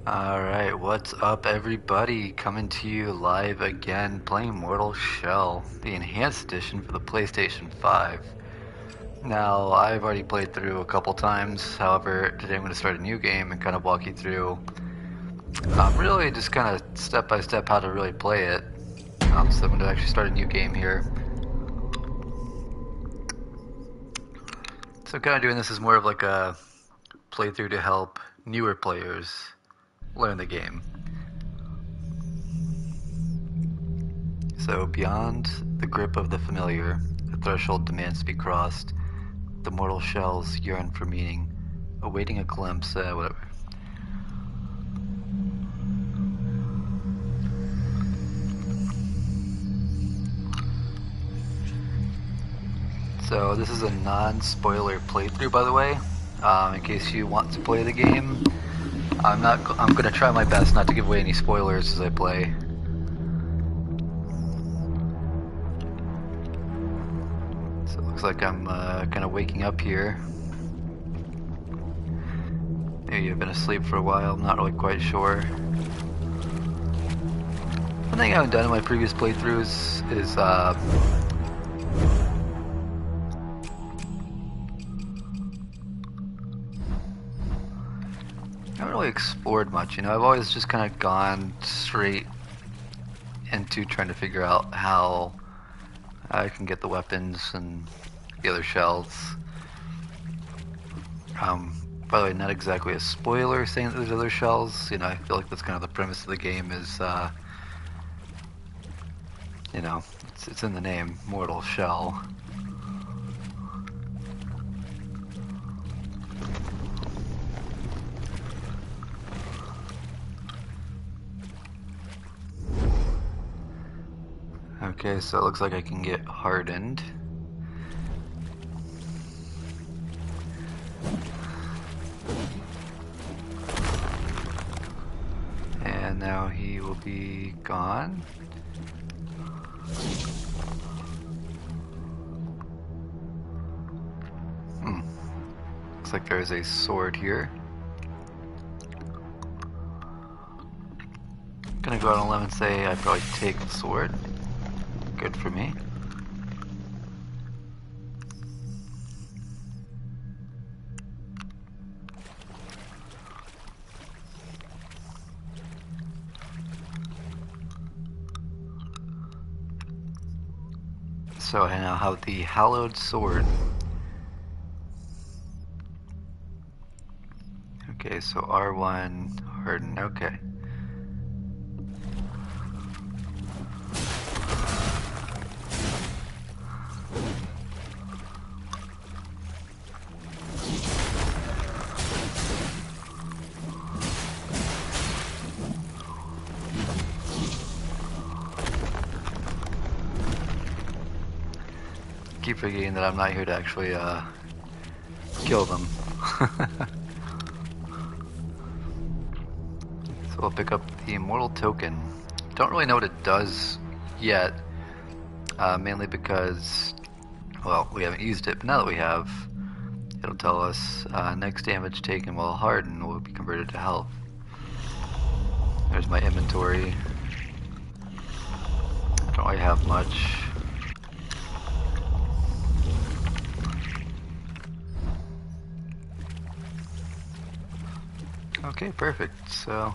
Alright, what's up everybody? Coming to you live again, playing Mortal Shell, the enhanced edition for the PlayStation 5. Now, I've already played through a couple times, however, today I'm going to start a new game and kind of walk you through really just kind of step by step how to really play it. So I'm going to actually start a new game here. So kind of doing this as more of like a playthrough to help newer players learn the game. So beyond the grip of the familiar, the threshold demands to be crossed. The mortal shells yearn for meaning, awaiting a glimpse, whatever. So this is a non-spoiler playthrough, by the way. In case you want to play the game, I'm gonna try my best not to give away any spoilers as I play. So it looks like I'm kind of waking up here. Maybe I've been asleep for a while. I'm not really quite sure. One thing I haven't done in my previous playthroughs is I haven't really explored much. I've always just kind of gone straight into trying to figure out how I can get the weapons and the other shells. By the way, not exactly a spoiler saying that there's other shells. I feel like that's kind of the premise of the game is, it's in the name, Mortal Shell. Okay, so it looks like I can get hardened. And now he will be gone. Looks like there's a sword here. I'm gonna go out on a limb and say I'd probably take the sword. Good for me. So I now have the hallowed sword. Okay, so R1, harden, okay. Keep forgetting that I'm not here to actually kill them. So we'll pick up the immortal token. Don't really know what it does yet, mainly because, well, we haven't used it, but now that we have, it'll tell us next damage taken while hardened will be converted to health. There's my inventory. I don't really have much. Okay, perfect. So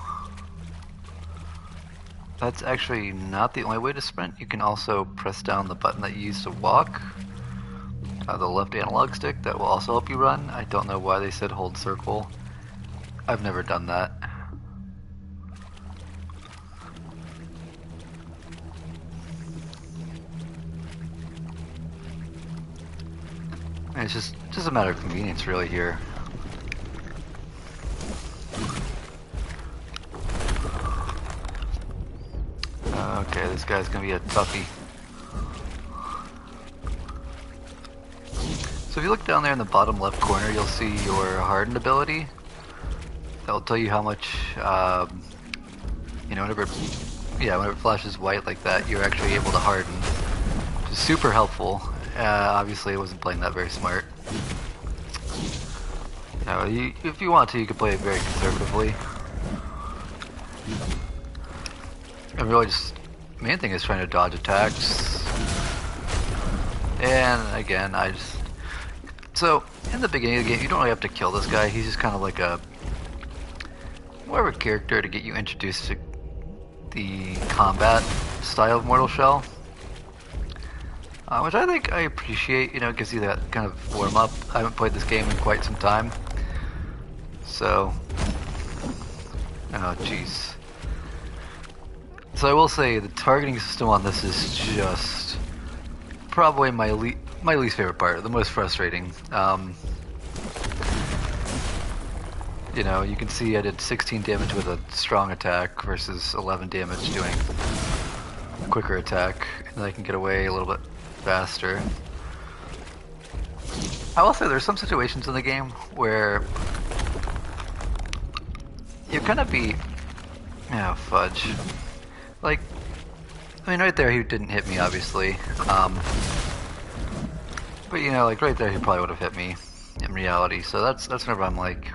that's actually not the only way to sprint. You can also press down the button that you use to walk. The left analog stick, that will also help you run. I don't know why they said hold circle. I've never done that. It's just a matter of convenience really here. Okay, this guy's gonna be a toughie. So if you look down there in the bottom left corner, you'll see your hardened ability. That'll tell you how much, whenever it flashes white like that, you're actually able to harden, which is super helpful. Obviously, I wasn't playing that very smart. If you want to, you can play it very conservatively. And really just, main thing is trying to dodge attacks. And again, so in the beginning of the game, you don't really have to kill this guy. He's just kind of like more of a character to get you introduced to the combat style of Mortal Shell. Which I think I appreciate, you know, it gives you that kind of warm up. I haven't played this game in quite some time. So, oh jeez. So I will say the targeting system on this is just probably my least favorite part, the most frustrating. You know, you can see I did 16 damage with a strong attack versus 11 damage doing a quicker attack, and I can get away a little bit faster. I will say there's some situations in the game where you kind of be, yeah, fudge. Like, I mean, right there he didn't hit me, obviously. But you know, like right there he probably would have hit me in reality. So that's whenever I'm like,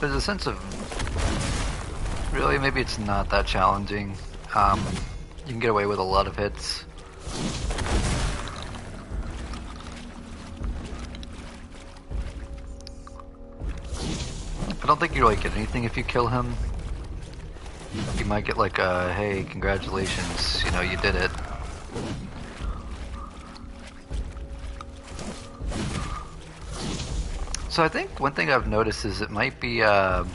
there's a sense of, really, maybe it's not that challenging. You can get away with a lot of hits. I don't think you really get anything if you kill him. You might get like a, hey, congratulations, you know, you did it. So I think one thing I've noticed is it might be, oh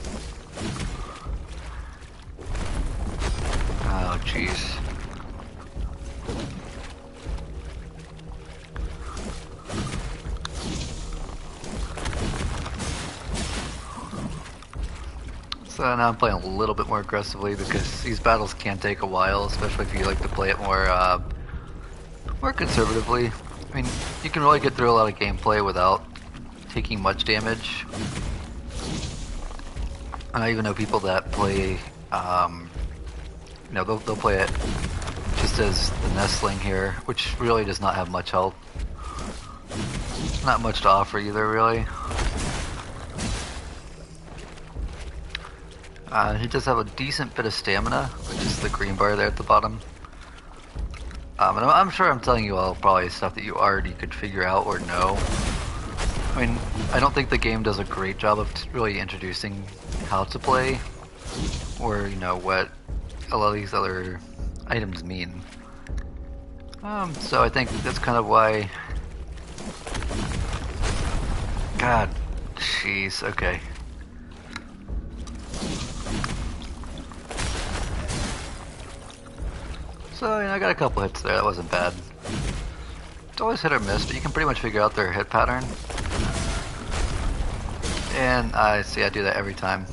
jeez. So now I'm playing a little bit more aggressively because these battles can take a while, especially if you like to play it more conservatively. I mean, you can really get through a lot of gameplay without taking much damage. And I even know people that play, you know, they'll play it just as the Nestling here, which really does not have much health. Not much to offer either, really. He does have a decent bit of stamina, which is the green bar there at the bottom. And I'm sure I'm telling you all probably stuff that you already could figure out or know. I mean, I don't think the game does a great job of really introducing how to play, or, you know, what a lot of these other items mean. So I think that's kind of why... God, jeez, okay. So, you know, I got a couple hits there, that wasn't bad. It's always hit or miss, but you can pretty much figure out their hit pattern. And I see I do that every time.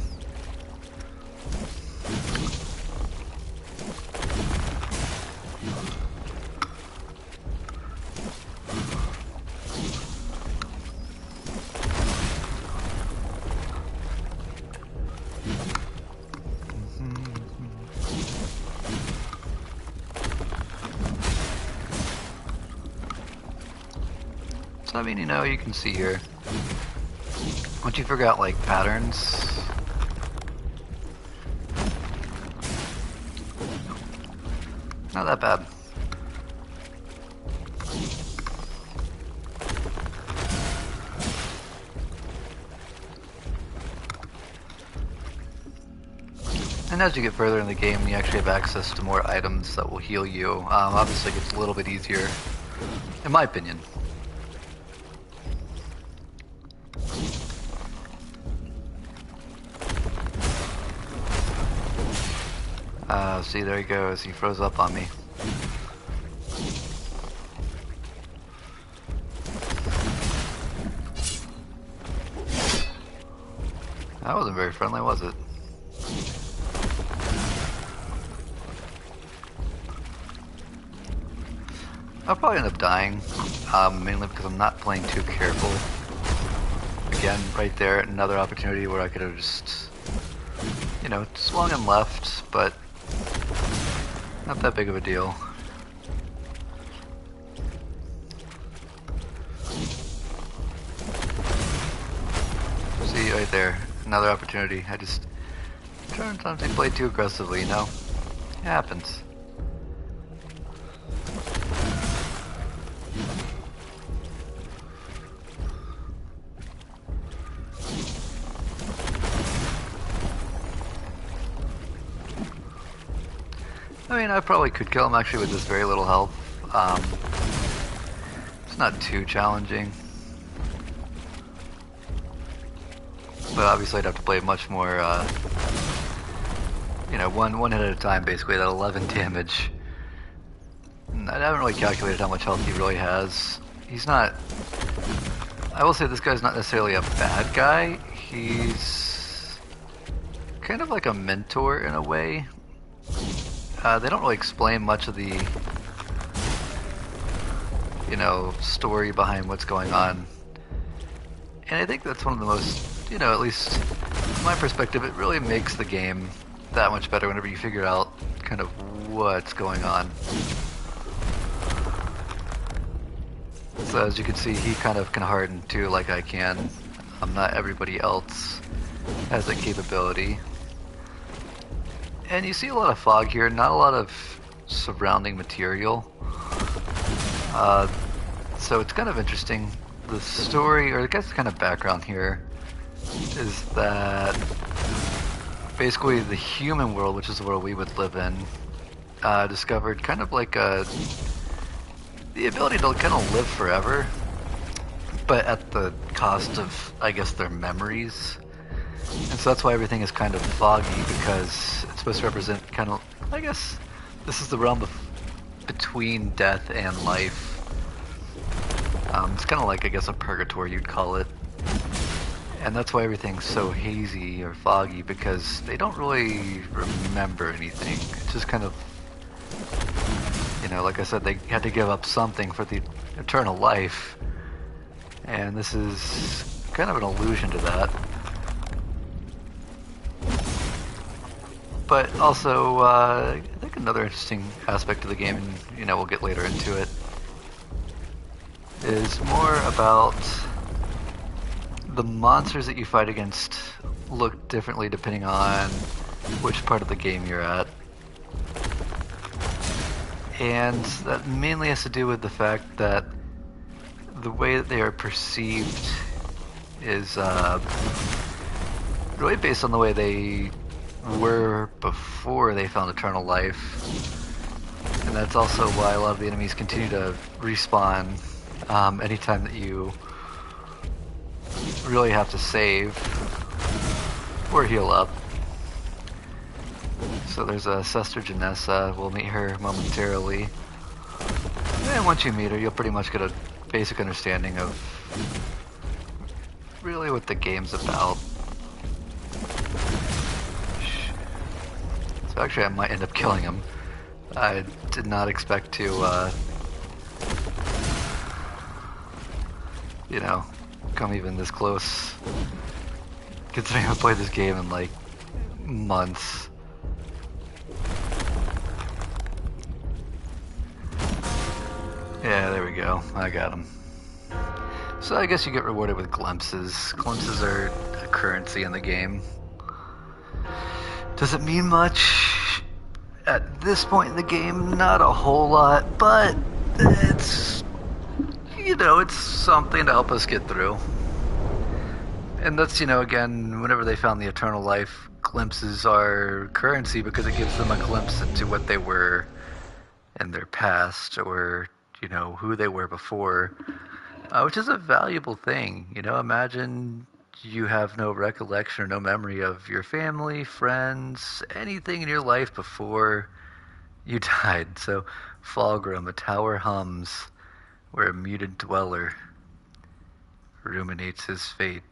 So I mean, you know, you can see here, once you figure out like patterns, not that bad. And as you get further in the game, you actually have access to more items that will heal you. Obviously it gets a little bit easier, in my opinion. See, there he goes. He froze up on me. That wasn't very friendly, was it? I'll probably end up dying, mainly because I'm not playing too careful. Again, right there, another opportunity where I could have just, you know, swung and left, but not that big of a deal. See, right there, another opportunity. I just Sometimes they play too aggressively, you know? It happens. I mean, I probably could kill him actually with just very little health. It's not too challenging. But obviously I'd have to play much more, you know, one hit at a time basically, that 11 damage. I haven't really calculated how much health he really has. He's not... I will say this guy's not necessarily a bad guy. He's kind of like a mentor in a way. They don't really explain much of the, you know, story behind what's going on. And I think that's one of the most, you know, at least from my perspective, it really makes the game that much better whenever you figure out kind of what's going on. So as you can see, he kind of can harden too, like I can. Not everybody else has that capability. And you see a lot of fog here, not a lot of surrounding material. So it's kind of interesting. The story, or I guess the kind of background here, is that basically the human world, which is the world we would live in, discovered kind of like the ability to kind of live forever, but at the cost of, I guess, their memories. And so that's why everything is kind of foggy, because it's supposed to represent kind of, I guess, this is the realm of between death and life. It's kind of like, I guess, a purgatory, you'd call it. And that's why everything's so hazy or foggy, because they don't really remember anything. It's just kind of, you know, like I said, they had to give up something for the eternal life. And this is kind of an allusion to that. But also, I think another interesting aspect of the game, and you know, we'll get later into it, is more about the monsters that you fight against look differently depending on which part of the game you're at. And that mainly has to do with the fact that the way that they are perceived is really based on the way they were before they found eternal life. And that's also why a lot of the enemies continue to respawn anytime that you really have to save or heal up. So there's a Sester Janessa. We'll meet her momentarily. And once you meet her, you'll pretty much get a basic understanding of really what the game's about. So actually I might end up killing him. I did not expect to, you know, come even this close. Considering I've played this game in like months. Yeah, there we go. I got him. So I guess you get rewarded with glimpses. Glimpses are a currency in the game. Does it mean much? At this point in the game, not a whole lot, but it's, you know, it's something to help us get through. And that's, you know, again, whenever they found the eternal life, glimpses are currency because it gives them a glimpse into what they were in their past, or, you know, who they were before, which is a valuable thing. You know, imagine you have no recollection or no memory of your family, friends, anything in your life before you died. So, Fulgrim, a tower hums, where a muted dweller ruminates his fate.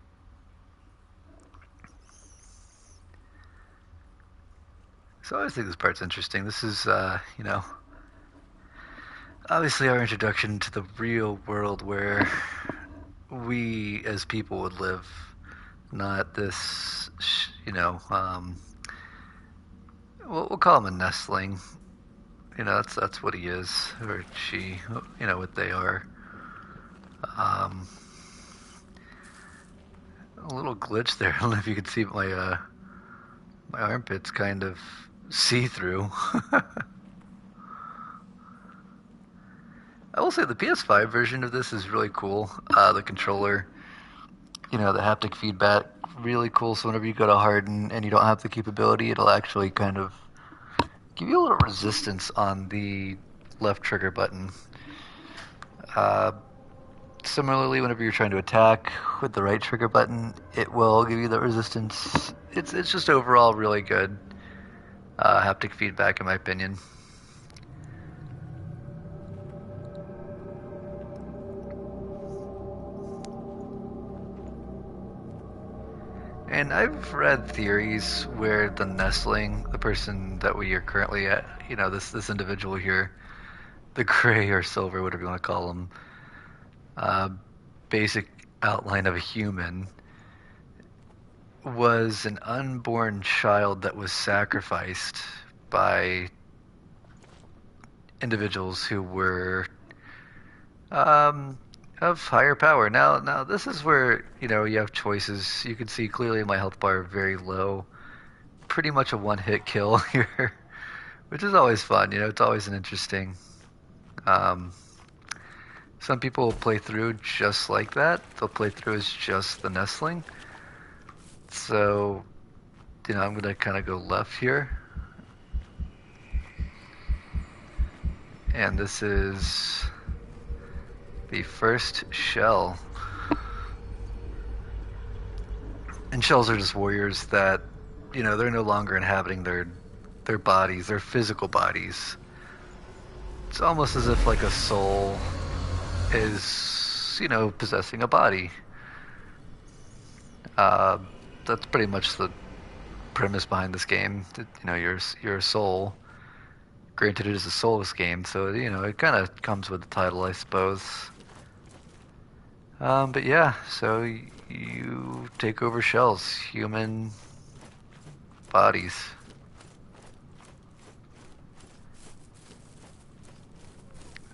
So I always think this part's interesting. This is, you know, obviously our introduction to the real world where we as people would live, not this, you know, we'll call him a nestling. You know, that's what he is, or she, you know, what they are. A little glitch there. I don't know if you can see my My armpit's kind of see-through. I will say the PS5 version of this is really cool. The controller, the haptic feedback, really cool. So whenever you go to harden and you don't have the capability, it'll actually kind of give you a little resistance on the left trigger button. Similarly, whenever you're trying to attack with the right trigger button, it will give you the resistance. It's just overall really good haptic feedback, in my opinion. And I've read theories where the nestling, the person that we are currently at, this individual here, the gray or silver, whatever you want to call him, basic outline of a human, was an unborn child that was sacrificed by individuals who were of higher power. Now this is where you have choices. You can see clearly my health bar very low, pretty much a one-hit kill here, which is always fun. It's always an interesting. Some people will play through just like that. They'll play through as just the nestling. So, I'm gonna kind of go left here, and this is the first shell. And shells are just warriors that, they're no longer inhabiting their bodies, their physical bodies. It's almost as if like a soul is, possessing a body. That's pretty much the premise behind this game. You're a soul. Granted, it is a soulless game, so it kind of comes with the title, I suppose. But yeah, so you take over shells, human bodies.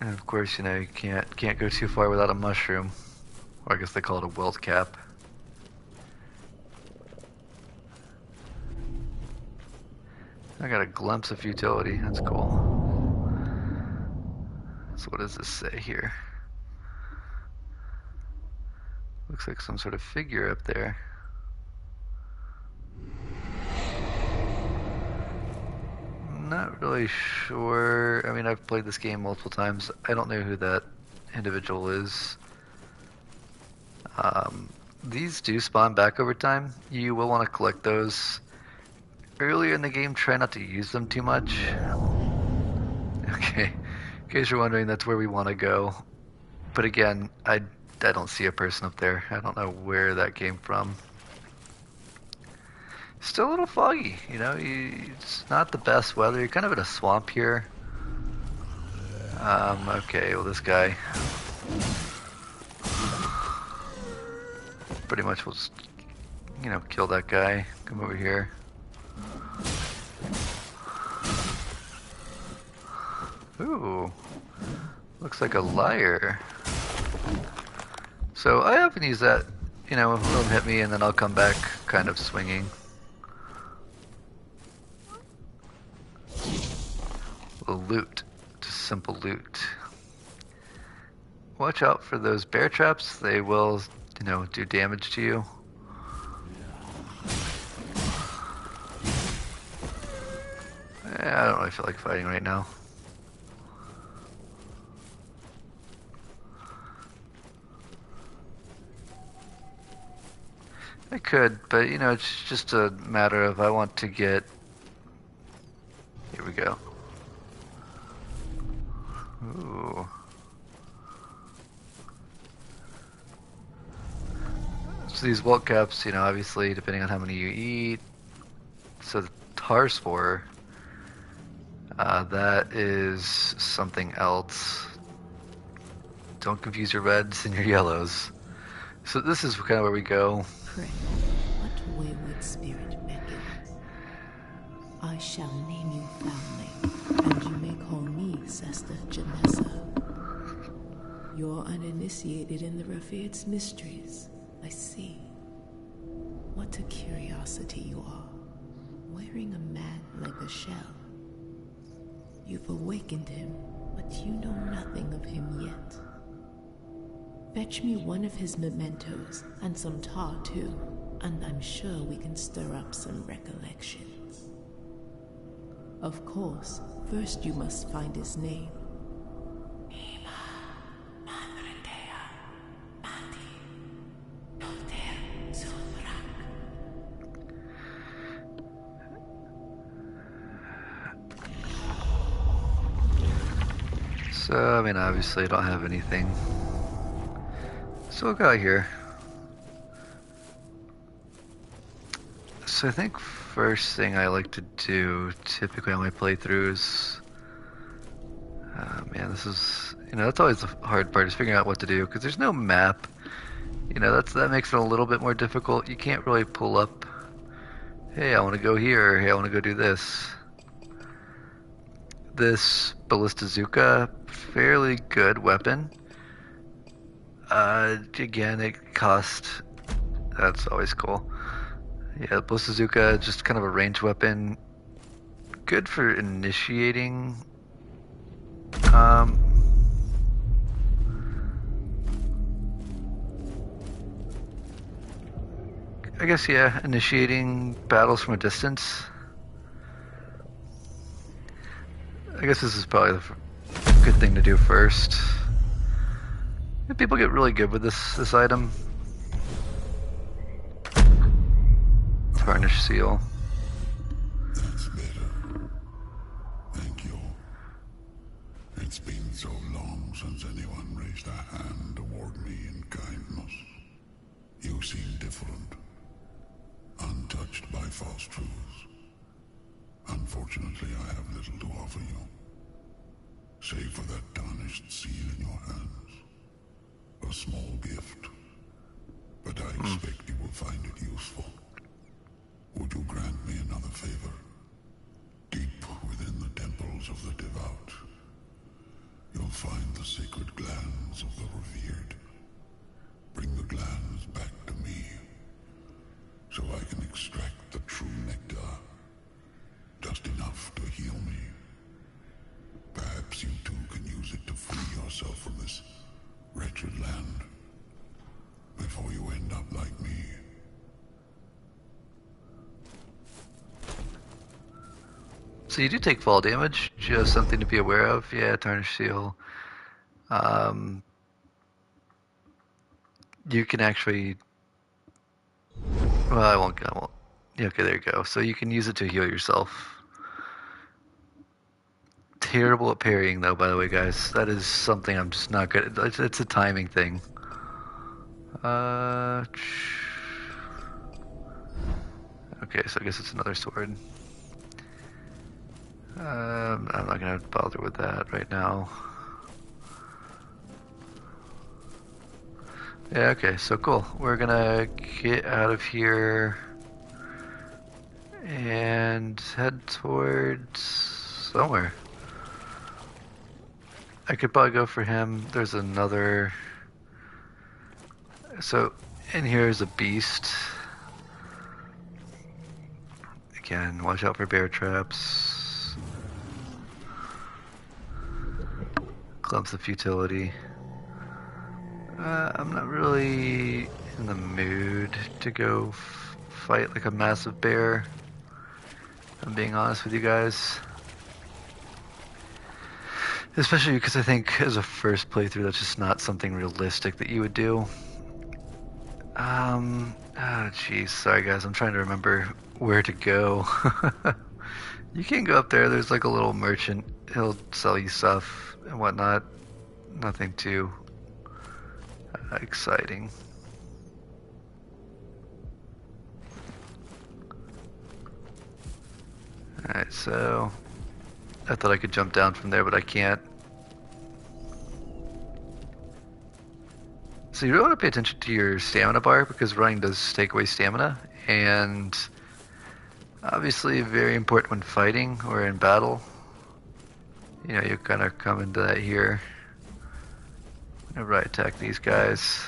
And of course, you can't go too far without a mushroom, or I guess they call it a welt cap. I got a glimpse of futility. That's cool. So what does this say here? Looks like some sort of figure up there. Not really sure. I mean, I've played this game multiple times. I don't know who that individual is. These do spawn back over time. You will want to collect those. Earlier in the game, try not to use them too much. Okay, in case you're wondering, that's where we want to go. But again, I don't see a person up there. I don't know where that came from. Still a little foggy, it's not the best weather. You're kind of in a swamp here. Okay, well this guy pretty much will just, kill that guy. Come over here. Ooh, looks like a liar. So I often use that, let them hit me and then I'll come back kind of swinging. Loot, just simple loot. Watch out for those bear traps. They will, do damage to you. I don't really feel like fighting right now. I could, but it's just a matter of I want to get. Here we go. Ooh. So these welt caps, obviously depending on how many you eat. So the tar spore, that is something else. Don't confuse your reds and your yellows. So this is kind of where we go. Pray, what wayward spirit beckons? I shall name you Foundling, and you may call me Sesta Janessa. You're uninitiated in the Rafiat's mysteries, I see. What a curiosity you are. Where murdering a man like a shell. You've awakened him, but you know nothing of him yet. Fetch me one of his mementos, and some tar too, and I'm sure we can stir up some recollections. Of course, first you must find his name. So, I mean, obviously I don't have anything. So we'll go out here. So I think first thing I like to do, typically on my playthroughs, man, this is, that's always the hard part, is figuring out what to do, because there's no map. That makes it a little bit more difficult. You can't really pull up, hey, I want to go here, or hey, I want to go do this. This Ballistazooka, fairly good weapon. Again, it cost, that's always cool. Yeah, Ballistazooka, just kind of a ranged weapon. Good for initiating. I guess, yeah, initiating battles from a distance. I guess this is probably the good thing to do first. People get really good with this item. Tarnished Seal. That's better. Thank you. It's been so long since anyone raised a hand toward me in kindness. You seem different. Untouched by false truths. Unfortunately, I have little to offer you. Save for that tarnished seal in your hands. A small gift. But I expect you will find it useful. Would you grant me another favor? Deep within the temples of the devout, you'll find the sacred glands of the revered. Bring the glands back to me, so I can extract the true nectar. Just enough to heal me. Perhaps you too can use it to free yourself from this wretched land, before you end up like me. So you do take fall damage, just something to be aware of. Yeah, Tarnished Seal. You can actually, well, I won't. Yeah, okay, there you go. So you can use it to heal yourself. Terrible at parrying, though, by the way, guys. That is something I'm just not good at. It's a timing thing. Okay, so I guess it's another sword. I'm not going to bother with that right now. Yeah, okay, so cool. We're going to get out of here and head towards somewhere. I could probably go for him. There's another... So, in here is a beast. Again, watch out for bear traps. Clumps of futility. I'm not really in the mood to go fight like a massive bear. I'm being honest with you guys. Especially because I think as a first playthrough, that's just not something realistic that you would do. Oh jeez, sorry guys, I'm trying to remember where to go. You can go up there, there's like a little merchant, he'll sell you stuff and whatnot. Nothing too exciting. Alright, so I thought I could jump down from there, but I can't. So you really want to pay attention to your stamina bar, because running does take away stamina, and obviously very important when fighting or in battle. You kind of come into that here. Whenever I attack these guys.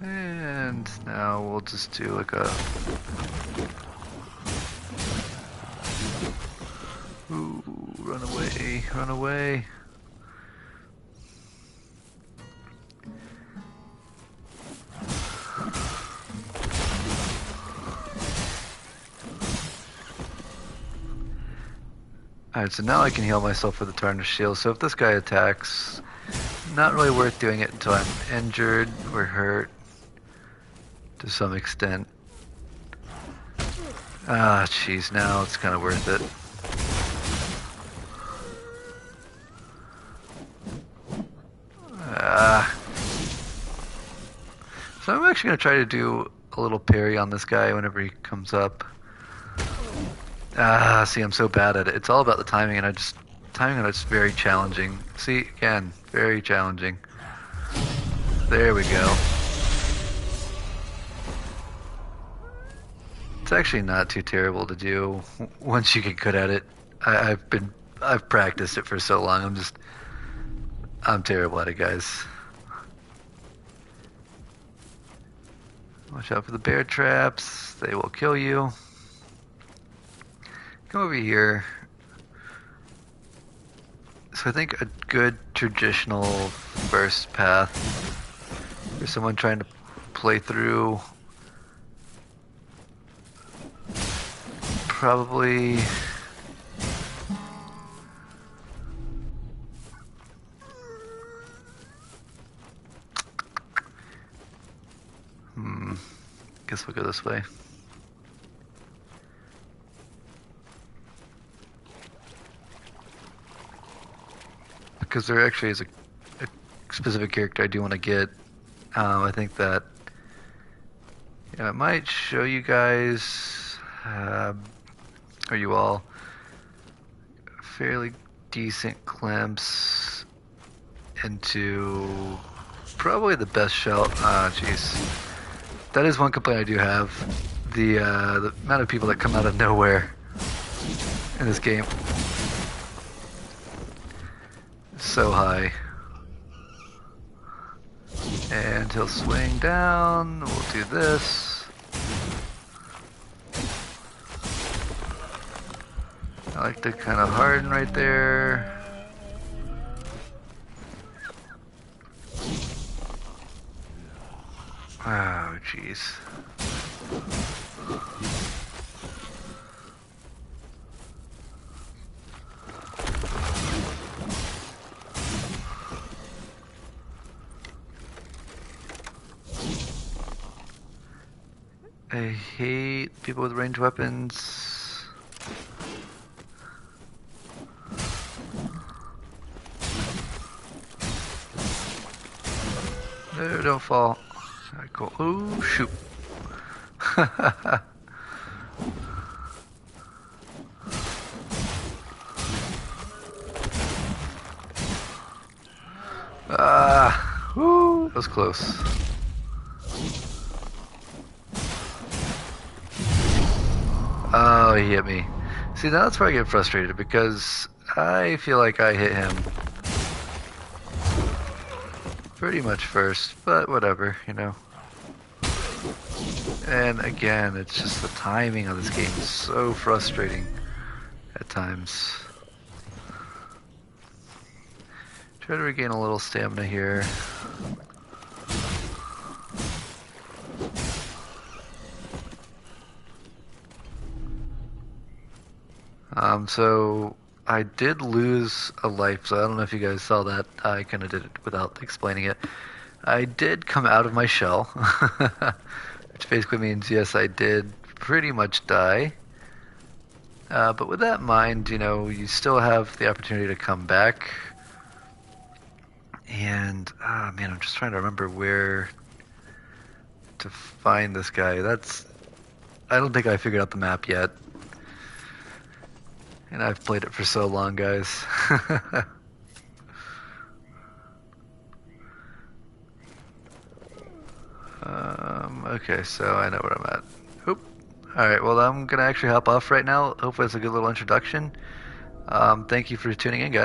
And And now we'll just do like a... Ooh, run away, run away. Alright, so now I can heal myself with the Tarnished Shield. So if this guy attacks, not really worth doing it until I'm injured or hurt to some extent. Ah, jeez, now it's kind of worth it. So I'm actually going to try to do a little parry on this guy whenever he comes up. Ah, see, I'm so bad at it. It's all about the timing, and timing on it's very challenging. See, again, very challenging. There we go. It's actually not too terrible to do once you get good at it. I've practiced it for so long. I'm terrible at it, guys. Watch out for the bear traps. They will kill you. Come over here. So I think a good traditional first path for someone trying to play through probably guess we'll go this way. Because there actually is a specific character I do want to get. I think that I might show you guys, or you all, a fairly decent glimpse into probably the best shell. Ah, jeez. That is one complaint I do have. The amount of people that come out of nowhere in this game. So high. And he'll swing down. We'll do this. I like to kind of harden right there. Oh, jeez. I hate people with ranged weapons. No, don't fall. Alright, cool. Oh, shoot. Whoo, that was close. Oh, he hit me. See, now that's where I get frustrated, because I feel like I hit him pretty much first, but whatever, you know. And again, it's just the timing of this game is so frustrating at times. Try to regain a little stamina here. So I did lose a life, so I don't know if you guys saw that. I kind of did it without explaining it. I did come out of my shell, which basically means, yes, I did pretty much die. But with that in mind, you know, you still have the opportunity to come back. And, man, I'm just trying to remember where to find this guy. I don't think I figured out the map yet. And I've played it for so long, guys. Okay, so I know where I'm at. Oop. Alright, well, I'm going to actually hop off right now. Hopefully it's a good little introduction. Thank you for tuning in, guys.